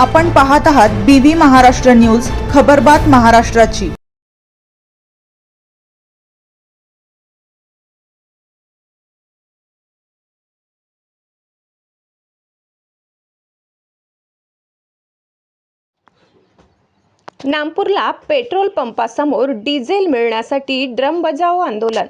आपण पाहत आहात BV महाराष्ट्र न्यूज, खबरबात महाराष्ट्राची। नामपूरला पेट्रोल पंपासमोर डिझेल मिळण्यासाठी ड्रम बजाव आंदोलन।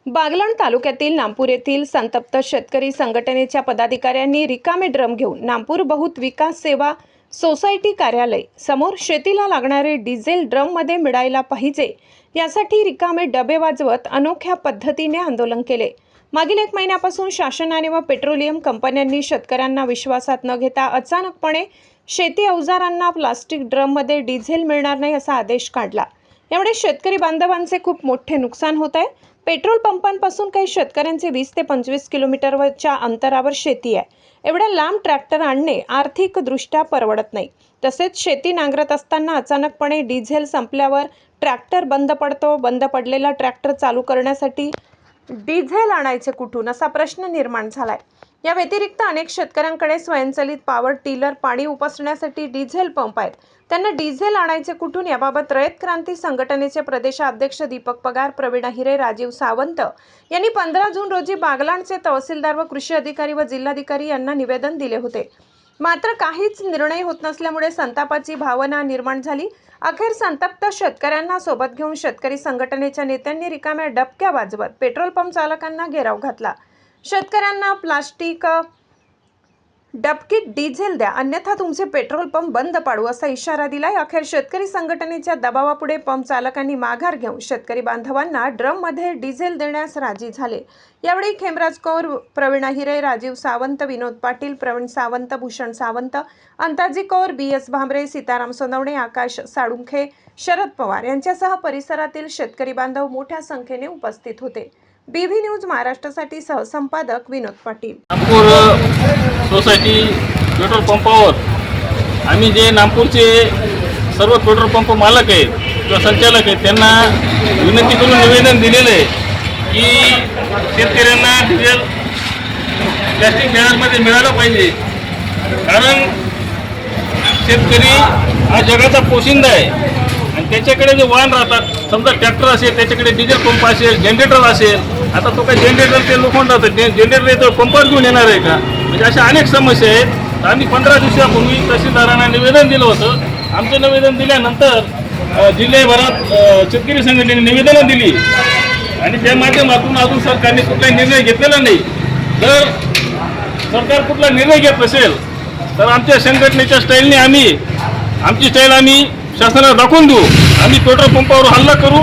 बागलाण तालुक्यातील नामपूर येथील संतप्त शेतकरी संघटनेच्या पदाधिकाऱ्यांनी रिकामे ड्रम घेऊन नामपूर बहुत विकास सेवा सोसायटी कार्यालय समोर शेतीला लागणारे डिझेल ड्रममध्ये मिळायला पाहिजे यासाठी रिकामे डबे वाजवत अनोख्या पद्धतीने आंदोलन केले। मागील 1 महिन्यापासून शासनाने व पेट्रोलियम कंपन्यांनी शेतकऱ्यांना विश्वासात न घेता अचानकपणे शेती अवजारांना प्लास्टिक ड्रममध्ये डिझेल मिळणार नाही असा आदेश काढला। यामुळे शेतकरी बांधवांचे खूप मोठे नुकसान होत आहे। पेट्रोल पंपांपासून काही शेतकऱ्यांचे 20 ते 25 किलोमीटरच्या अंतरावर शेती आहे। एवढ्या लांब ट्रॅक्टर आणणे आर्थिकदृष्ट्या परवडत नाही। तसेच शेती नांगरत असताना अचानकपणे डिझेल संपल्यावर ट्रॅक्टर बंद पडतो। बंद पडलेला ट्रॅक्टर चालू करण्यासाठी डिझेल आणायचे कुठून असा प्रश्न निर्माण झालाय। या व्यतिरिक्त अनेक शेतकऱ्यांकडे स्वयंचलित पॉवर टिलर, पाणी उपसण्यासाठी डिझेल पंप आहेत। त्यांना डिझेल आणायचे कुठून याबाबत रयत क्रांती संघटनेचे प्रदेशाध्यक्ष दीपक पगार, प्रवीण हिरे, राजीव सावंत यांनी 15 जून रोजी बागलाणचे तहसीलदार व कृषी अधिकारी व जिल्हाधिकारी यांना निवेदन दिले होते। मात्र काहीच निर्णय होत नसल्यामुळे संतापाची भावना निर्माण झाली। अखेर संतप्त शेतकऱ्यांना सोबत घेऊन शेतकरी संघटनेच्या नेत्यांनी रिकाम्या डबक्या वाजवत पेट्रोल पंप चालकांना घेराव घातला। शेतकऱ्यांना प्लास्टिक डबकीत डिझेल द्या, अन्यथा तुमचे पेट्रोल पंप बंद पाडू असा इशारा दिलाय। अखेर शेतकरी संघटनेच्या दबावापुढे पंप चालकांनी माघार घेऊन शेतकरी बांधवांना ड्रममध्ये डिझेल देण्यास राजी झाले। यावेळी खेमराज कौर, प्रवीण हिरे, राजीव सावंत, विनोद पाटील, प्रवीण सावंत, भूषण सावंत, अंताजी कौर, BS भांबरे, सीताराम सोनवणे, आकाश साळुंखे, शरद पवार यांच्यासह परिसरातील शेतकरी बांधव मोठ्या संख्येने उपस्थित होते। BV न्यूज महाराष्ट्रासाठी सहसंपादक विनोद पाटील। नामपूर सोसायटी पेट्रोल पंपावर आम्ही जे नामपूरचे सर्व पेट्रोल पंप मालक आहेत किंवा संचालक आहेत त्यांना विनंती करून निवेदन दिलेलं आहे की शेतकऱ्यांना डिझेल प्लॅस्टिक बॅनरमध्ये मिळालं पाहिजे। कारण शेतकरी हा जगाचा पोशिंदा आहे आणि त्याच्याकडे जे वाहन राहतात, समजा ट्रॅक्टर असेल, त्याच्याकडे डिझेल पंप असेल, जनरेटर असेल। आता तो काही जनरेटर ते लोखंड राहतं, जनरेटर येतो पंपावर घेऊन येणार आहे का? म्हणजे अशा अनेक समस्या आहेत। आम्ही 15 दिवसापूर्वी तहसीलदारांना निवेदन दिलं होतं। आमचं निवेदन दिल्यानंतर जिल्ह्याभरात शेतकरी संघटनेने निवेदनं दिली आणि त्या माध्यमातून अजून सरकारने कुठलाही निर्णय घेतलेला नाही। जर सरकार कुठला निर्णय घेत नसेल तर आमच्या संघटनेच्या स्टाईलने आमची स्टाईल आम्ही शासनाला दाखवून देऊ। आम्ही पेट्रोल पंपावर हल्ला करू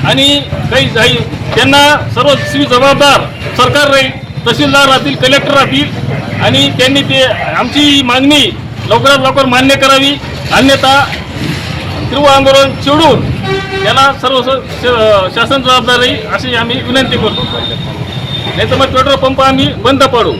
आणि काही त्यांना सर्व जबाबदार सरकार राहील, तहसीलदार राहतील, कलेक्टर राहतील आणि त्यांनी ते आमची मागणी लवकरात लवकर मान्य करावी, अन्यथा तीव्र आंदोलन छेडून त्याला सर्व शासन जबाबदार राहील अशी आम्ही विनंती करतो। नाही तर मग पेट्रोल पंप आम्ही बंद पाडू।